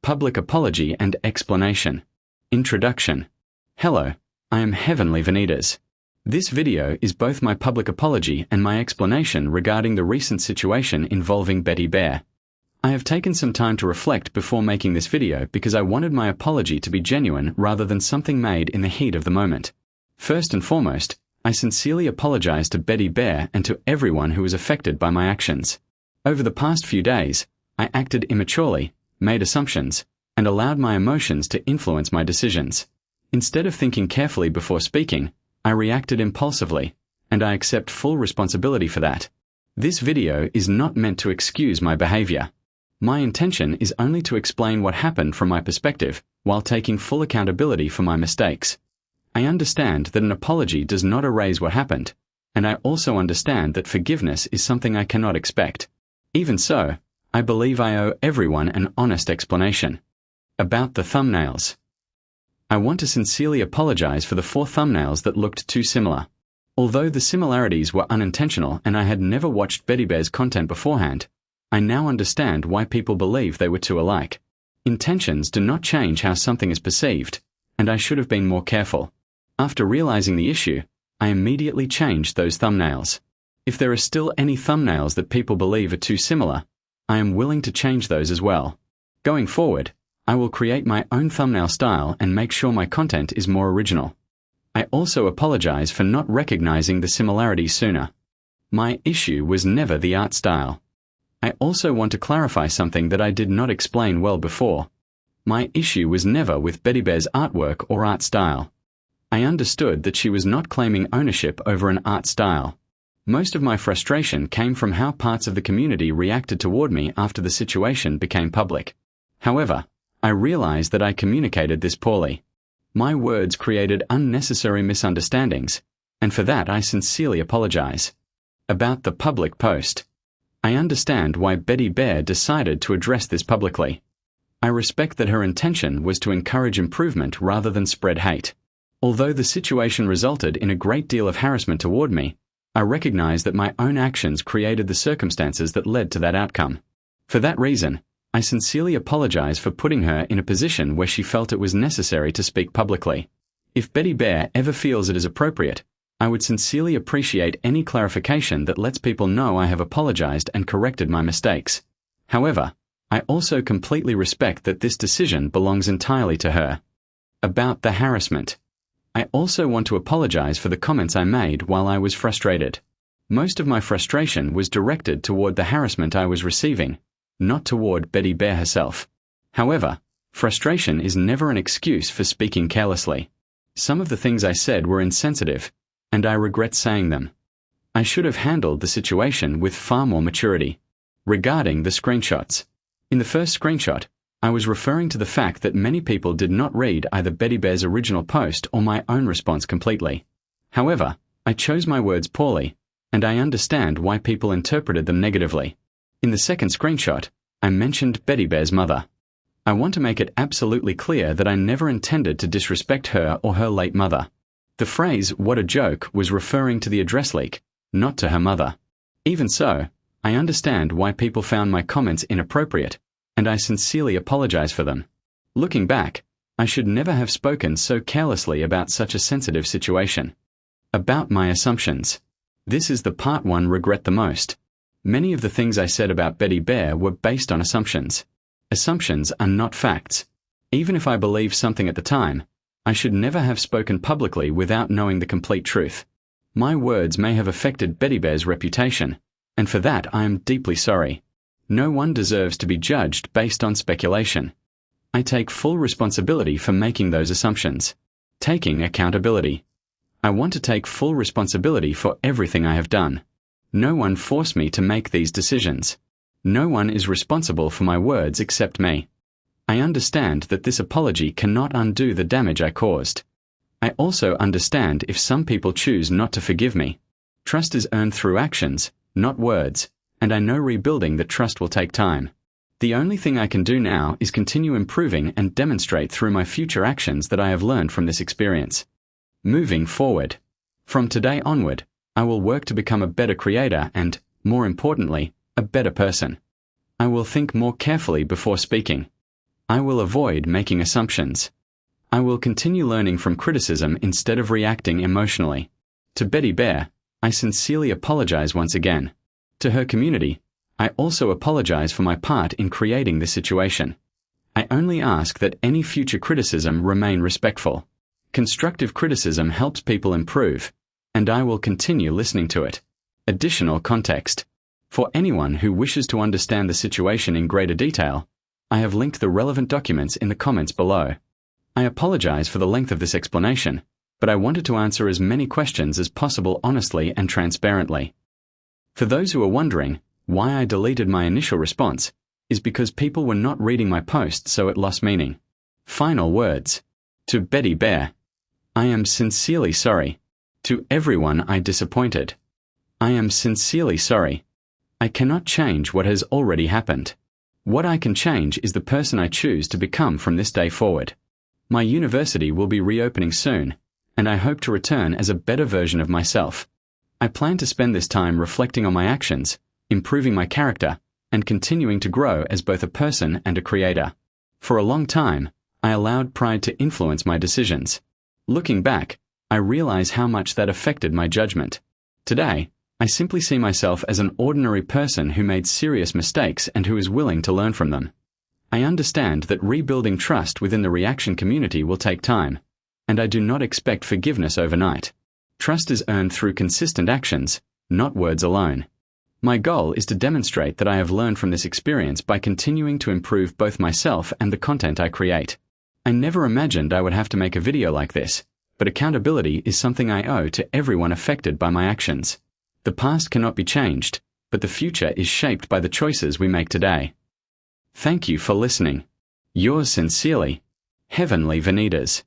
Public Apology and Explanation. Introduction. Hello, I am Heavenly Vanitas. This video is both my public apology and my explanation regarding the recent situation involving Betty Bear. I have taken some time to reflect before making this video because I wanted my apology to be genuine rather than something made in the heat of the moment. First and foremost, I sincerely apologize to Betty Bear and to everyone who was affected by my actions. Over the past few days, I acted immaturely, made assumptions, and allowed my emotions to influence my decisions. Instead of thinking carefully before speaking, I reacted impulsively, and I accept full responsibility for that. This video is not meant to excuse my behavior. My intention is only to explain what happened from my perspective, while taking full accountability for my mistakes. I understand that an apology does not erase what happened, and I also understand that forgiveness is something I cannot expect. Even so, I believe I owe everyone an honest explanation. About the thumbnails. I want to sincerely apologize for the 4 thumbnails that looked too similar. Although the similarities were unintentional and I had never watched Betty Bear's content beforehand, I now understand why people believe they were too alike. Intentions do not change how something is perceived, and I should have been more careful. After realizing the issue, I immediately changed those thumbnails. If there are still any thumbnails that people believe are too similar, I am willing to change those as well. Going forward, I will create my own thumbnail style and make sure my content is more original. I also apologize for not recognizing the similarities sooner. My issue was never the art style. I also want to clarify something that I did not explain well before. My issue was never with Betty Bear's artwork or art style. I understood that she was not claiming ownership over an art style. Most of my frustration came from how parts of the community reacted toward me after the situation became public. However, I realized that I communicated this poorly. My words created unnecessary misunderstandings, and for that I sincerely apologize. About the public post. I understand why Betty Bear decided to address this publicly. I respect that her intention was to encourage improvement rather than spread hate. Although the situation resulted in a great deal of harassment toward me, I recognize that my own actions created the circumstances that led to that outcome. For that reason, I sincerely apologize for putting her in a position where she felt it was necessary to speak publicly. If Betty Bear ever feels it is appropriate, I would sincerely appreciate any clarification that lets people know I have apologized and corrected my mistakes. However, I also completely respect that this decision belongs entirely to her. About the harassment. I also want to apologize for the comments I made while I was frustrated. Most of my frustration was directed toward the harassment I was receiving, not toward Betty Bear herself. However, frustration is never an excuse for speaking carelessly. Some of the things I said were insensitive, and I regret saying them. I should have handled the situation with far more maturity. Regarding the screenshots. In the first screenshot, I was referring to the fact that many people did not read either Betty Bear's original post or my own response completely. However, I chose my words poorly, and I understand why people interpreted them negatively. In the second screenshot, I mentioned Betty Bear's mother. I want to make it absolutely clear that I never intended to disrespect her or her late mother. The phrase, "what a joke," was referring to the address leak, not to her mother. Even so, I understand why people found my comments inappropriate, and I sincerely apologize for them. Looking back, I should never have spoken so carelessly about such a sensitive situation. About my assumptions. This is the part one regret the most. Many of the things I said about Betty Bear were based on assumptions. Assumptions are not facts. Even if I believed something at the time, I should never have spoken publicly without knowing the complete truth. My words may have affected Betty Bear's reputation, and for that I am deeply sorry. No one deserves to be judged based on speculation. I take full responsibility for making those assumptions. Taking accountability. I want to take full responsibility for everything I have done. No one forced me to make these decisions. No one is responsible for my words except me. I understand that this apology cannot undo the damage I caused. I also understand if some people choose not to forgive me. Trust is earned through actions, not words, and I know rebuilding that trust will take time. The only thing I can do now is continue improving and demonstrate through my future actions that I have learned from this experience. Moving forward. From today onward, I will work to become a better creator and, more importantly, a better person. I will think more carefully before speaking. I will avoid making assumptions. I will continue learning from criticism instead of reacting emotionally. To Betty Bear, I sincerely apologize once again. To her community, I also apologize for my part in creating this situation. I only ask that any future criticism remain respectful. Constructive criticism helps people improve, and I will continue listening to it. Additional context. For anyone who wishes to understand the situation in greater detail, I have linked the relevant documents in the comments below. I apologize for the length of this explanation, but I wanted to answer as many questions as possible honestly and transparently. For those who are wondering why I deleted my initial response, is because people were not reading my post, so it lost meaning. Final words. To Betty Bear, I am sincerely sorry. To everyone I disappointed, I am sincerely sorry. I cannot change what has already happened. What I can change is the person I choose to become from this day forward. My university will be reopening soon, and I hope to return as a better version of myself. I plan to spend this time reflecting on my actions, improving my character, and continuing to grow as both a person and a creator. For a long time, I allowed pride to influence my decisions. Looking back, I realize how much that affected my judgment. Today, I simply see myself as an ordinary person who made serious mistakes and who is willing to learn from them. I understand that rebuilding trust within the reaction community will take time, and I do not expect forgiveness overnight. Trust is earned through consistent actions, not words alone. My goal is to demonstrate that I have learned from this experience by continuing to improve both myself and the content I create. I never imagined I would have to make a video like this, but accountability is something I owe to everyone affected by my actions. The past cannot be changed, but the future is shaped by the choices we make today. Thank you for listening. Yours sincerely, Heavenly Vanitas.